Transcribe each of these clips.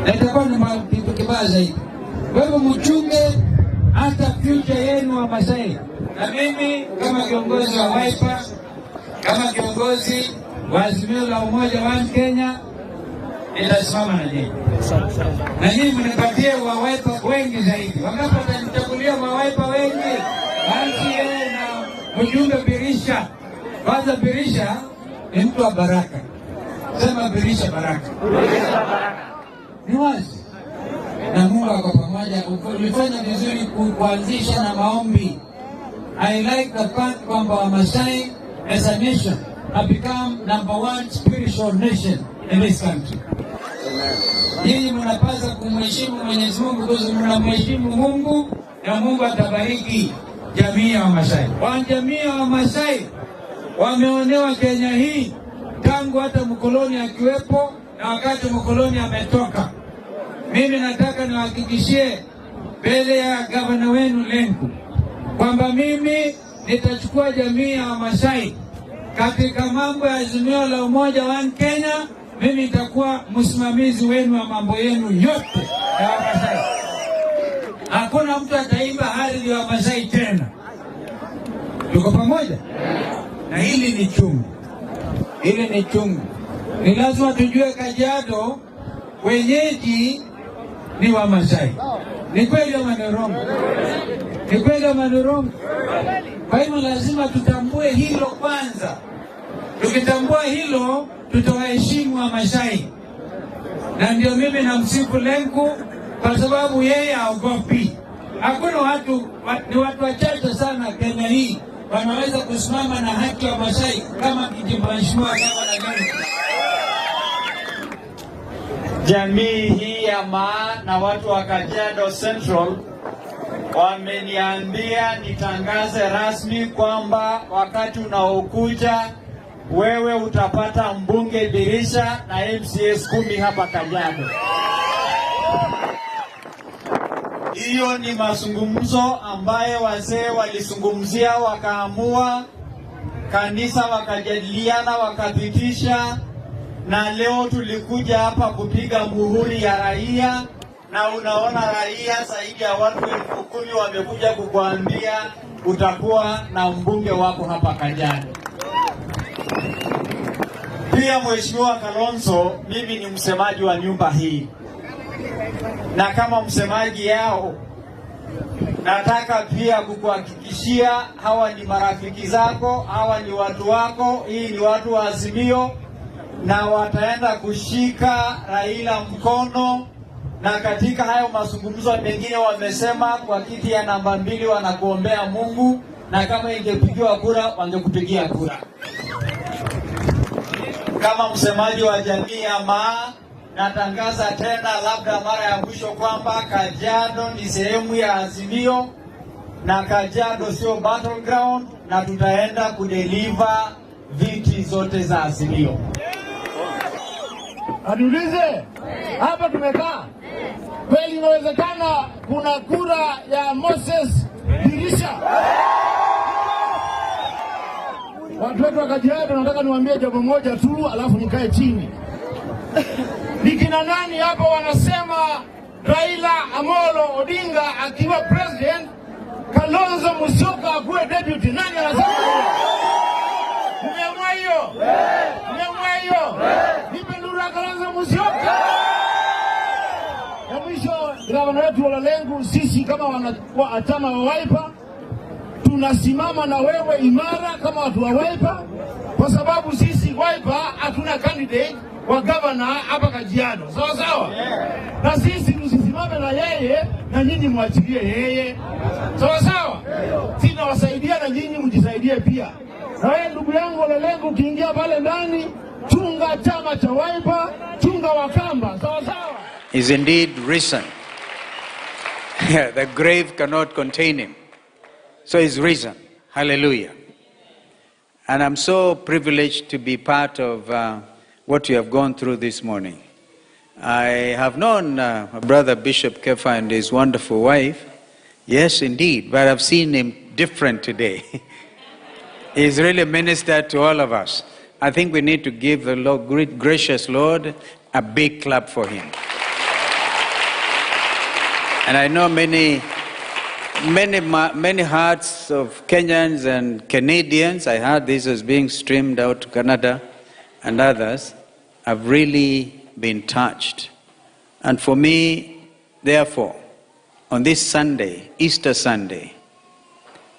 na itakuwa ni kitu kibaya zaidi. Kwa hivyo mchunge hata future yenu wa Masai. Na mimi kama kiongozi wa Wiper, kama kiongozi wa Azimio la Umoja wa Kenya, nitasimama na nyinyi. Na nyinyi mnipatie wa Wiper wengi zaidi. Wangapi watanichagulia wa Wiper wengi? Basi yeye na mjumbe Birisha. Kwanza Birisha ni mtu wa baraka. Sema Birisha baraka. Birisha baraka. Ni wazi. Na Mungu ako pamoja. Ulifanya vizuri kuanzisha na maombi. I like the fact kwamba Wamasai as a nation have become #1 spiritual nation in this country. Nyinyi mnapaswa kumheshimu Mwenyezi Mungu, kwa sababu mnamheshimu Mungu na Mungu atabariki jamii ya Wamasai. Jamii ya Wamasai wameonewa Kenya hii tangu hata mkoloni akiwepo na wakati mkoloni ametoka. Mimi nataka niwahakikishie mbele ya gavana wenu Lenku kwamba mimi nitachukua jamii ya Wamasai katika mambo ya Azimio la Umoja wa Kenya. Mimi nitakuwa msimamizi wenu wa mambo yenu yote ya Wamasai. Hakuna mtu ataiba ardhi ya Wamasai tena. Tuko pamoja? Na hili ni chungu. Hili ni chungu. Ni lazima tujue Kajiado wenyeji ni Wamasai. Ni kweli ama ni urongo? Ni kweli ama ni urongo? Kwa hivyo lazima tutambue hilo kwanza. Tukitambua hilo, tutawaheshimu Wamasai. Na ndio mimi namsifu Lenku kwa sababu yeye haogopi. Hakuna ni watu wachache sana Kenya hii wanaweza kusimama na haki ya Wamasai kama kijimheshimiwa kama Lenku. Jamii hii ya Maa na watu wa Kajiado Central wameniambia nitangaze rasmi kwamba wakati unaokuja wewe utapata mbunge Birisha na MCS 10 hapa Kajiado. Hiyo ni mazungumzo ambaye wazee walizungumzia, wakaamua, kanisa wakajadiliana, wakapitisha, na leo tulikuja hapa kupiga muhuri ya raia. Na unaona raia zaidi ya watu 10,000 wamekuja kukuambia utakuwa na mbunge wako hapa Kajiado. Pia Mheshimiwa Kalonzo, mimi ni msemaji wa nyumba hii, na kama msemaji yao nataka pia kukuhakikishia hawa ni marafiki zako, hawa ni watu wako, hii ni watu wa Azimio, na wataenda kushika Raila mkono. Na katika hayo mazungumzo mengine wamesema kwa kiti ya namba 2 wanakuombea Mungu, na kama ingepigiwa kura wangekupigia kura. Kama msemaji wa jamii ya Maa, natangaza tena labda mara ya mwisho kwamba Kajiado ni sehemu ya Azimio na Kajiado sio battleground, na tutaenda kudeliver viti zote za Azimio. Aniulize, hapa tumekaa kweli inawezekana kuna kura ya Moses Birisha? Watu wetu wa Kajiado, nataka niwaambie jambo moja tu alafu nikae chini. Ni kina nani hapa wanasema Raila Amolo Odinga akiwa president, Kalonzo Musyoka akuwe deputy? Nani anasema hiyo? Umeamua hiyo? Umeamua hiyo? Nipe nuru ya Kalonzo Musyoka. Na mwisho, gavana wetu wa Lenku, sisi kama wanachama wa Wiper tunasimama na wewe imara kama watu wa Wiper, kwa sababu sisi Wiper hatuna candidate wa gavana hapa Kajiado. Sawa sawa? Na sisi tusisimame na yeye na nyinyi mwachilie yeye. Sawa sawa? Sina wasaidia na nyinyi mjisaidie pia. Na wewe ndugu yangu wa Lenku, ukiingia pale ndani, chunga chama cha Wiper, chunga Wakamba. Sawa sawa? Is indeed risen. The grave cannot contain him. So he's risen. Hallelujah. And I'm so privileged to be part of what you have gone through this morning. I have known Brother Bishop Kefa and his wonderful wife. Yes, indeed. But I've seen him different today. He's really ministered to all of us. I think we need to give the Lord, great gracious Lord, a big clap for him. And I know many hearts of Kenyans and Canadians, I heard this is being streamed out to Canada and others, have really been touched. And for me, therefore, on this Sunday, Easter Sunday,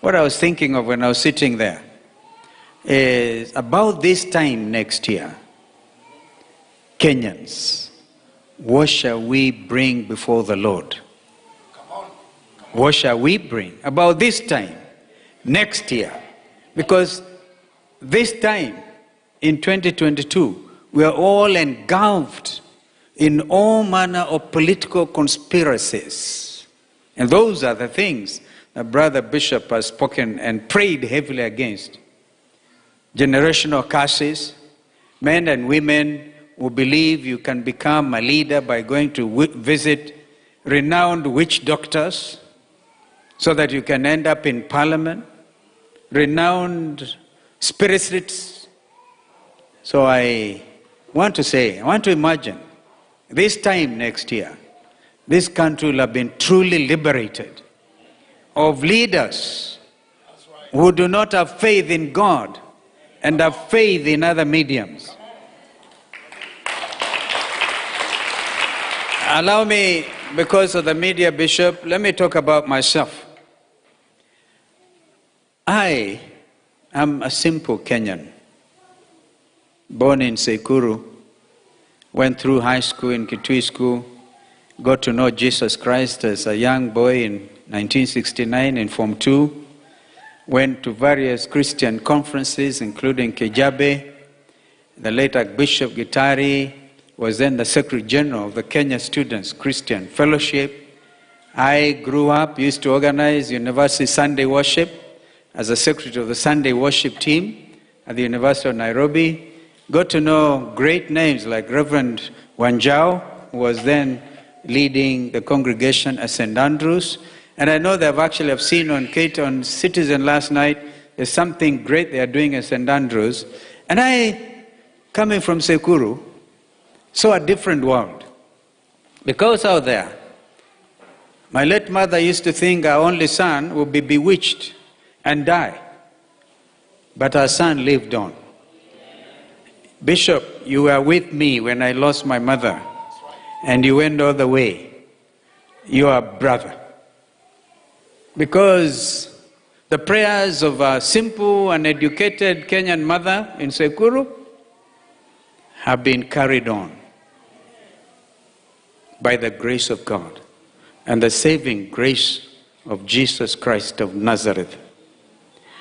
what I was thinking of when I was sitting there is about this time next year, Kenyans, what shall we bring before the Lord? What shall we bring about this time next year? Because this time in 2022, we are all engulfed in all manner of political conspiracies. And those are the things that Brother Bishop has spoken and prayed heavily against. Generational curses, men and women who believe you can become a leader by going to visit renowned witch doctors so that you can end up in parliament, renowned spiritists. So I want to imagine this time next year, this country will have been truly liberated of leaders who do not have faith in God and have faith in other mediums. Allow me, because of the media, Bishop, let me talk about myself. I am a simple Kenyan, born in Sekuru, went through high school in Kitui School, got to know Jesus Christ as a young boy in 1969 in Form 2, went to various Christian conferences, including Kejabe. The late Archbishop Gitari was then the Secretary General of the Kenya Students Christian Fellowship. I grew up, used to organize University Sunday Worship as a secretary of the Sunday Worship team at the University of Nairobi. Got to know great names like Reverend Wanjao, who was then leading the congregation at St. Andrews. And I know I've seen on Citizen last night, there's something great they are doing at St. Andrews. And I, coming from Sekuru, saw a different world. Because out there, my late mother used to think our only son would be bewitched and die. But our son lived on. Bishop, you were with me when I lost my mother, and you went all the way. You are a brother. Because the prayers of a simple and educated Kenyan mother in Sekuru have been carried on by the grace of God and the saving grace of Jesus Christ of Nazareth.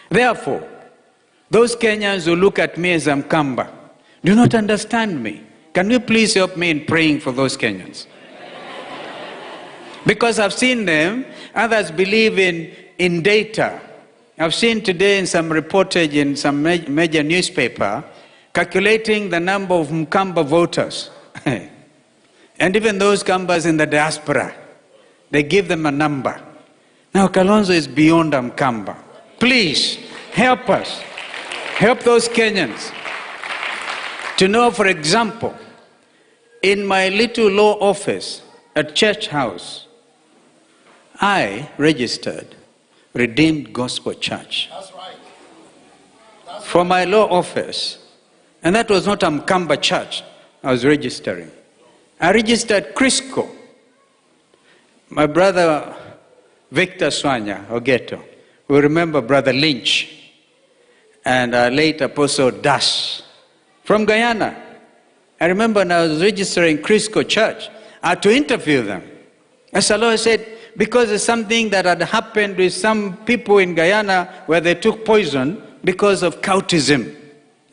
Therefore, those Kenyans who look at me as Mkamba do not understand me. Can you please help me in praying for those Kenyans? Because I've seen them, others believe in data. I've seen today in some reportage in some major newspaper, calculating the number of Mkamba voters. And even those Kambas in the diaspora, they give them a number. Now Kalonzo is beyond Mkamba. Please, help us. Help those Kenyans to know, for example, in my little law office at Church House, I registered Redeemed Gospel Church. That's right. For my law office. And that was not a Mkamba church I was registering. I registered Crisco. My brother Victor Swanya Ogeto, we remember Brother Lynch, and late Apostle Das from Guyana. I remember when I was registering Crisco Church, I had to interview them. As the Lord said, because it's something that had happened with some people in Guyana where they took poison because of cultism.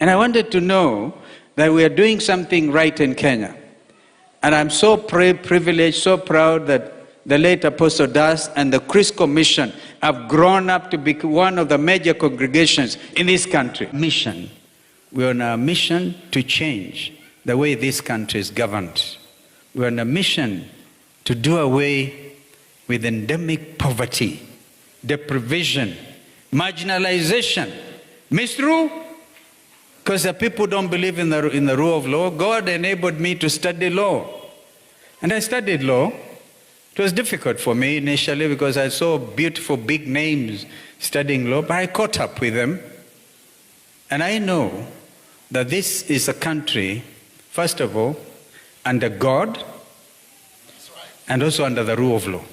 And I wanted to know that we are doing something right in Kenya. And I'm so privileged, so proud that the late Apostle Das and the Crisco Mission have grown up to be one of the major congregations in this country. Mission. We're on a mission to change the way this country is governed. We're on a mission to do away with endemic poverty, deprivation, marginalization, misrule, because the people don't believe in the rule of law. God enabled me to study law. And I studied law. It was difficult for me initially because I saw beautiful big names studying law, but I caught up with them. And I know that this is a country, first of all, under God and also under the rule of law.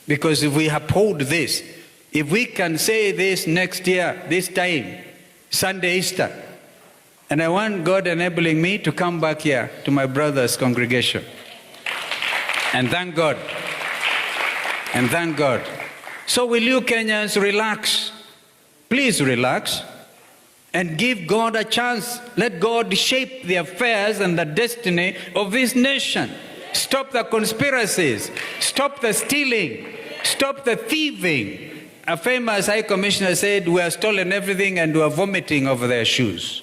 Because if we uphold this, if we can say this next year, this time, Sunday, Easter, and I want God enabling me to come back here to my brother's congregation. And thank God. And thank God. So will you Kenyans relax? Please relax and give God a chance. Let God shape the affairs and the destiny of this nation. Stop the conspiracies. Stop the stealing. Stop the thieving. A famous high commissioner said, we are stolen everything and we are vomiting over their shoes.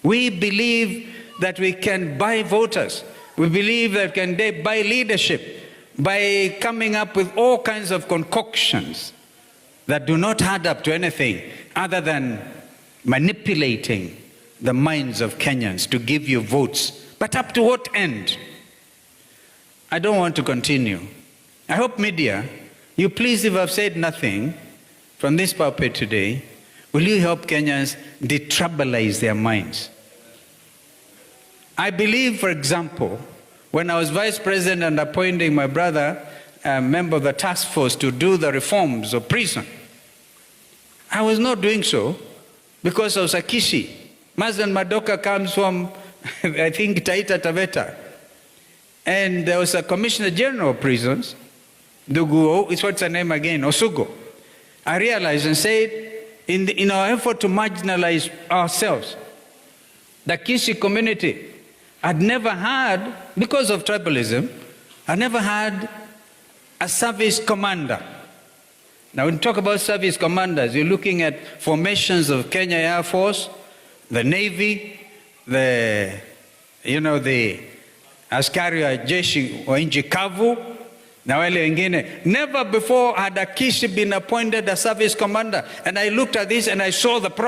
We believe that we can buy voters. We believe that we can buy leadership by coming up with all kinds of concoctions that do not add up to anything other than manipulating the minds of Kenyans to give you votes. But up to what end? I don't want to continue. I hope media, you please, if I've said nothing from this pulpit today, will you help Kenyans detribalize their minds? I believe, for example, when I was vice president and appointing my brother, a member of the task force, to do the reforms of prison, I was not doing so because of Sakishi. Mazen Madoka comes from, I think, Taita Taveta. And there was a commissioner general of prisons, Dugu, what's her name again, Osugo. I realized and said, in our effort to marginalize ourselves, the Kishi community had never had, because of tribalism, had never had a service commander. Now, when you talk about service commanders, you're looking at formations of Kenya Air Force, the Navy, the askari wa jeshi wa nchi kavu, na wale wengine. Never before had a Kishi been appointed a service commander. And I looked at this and I saw the problem.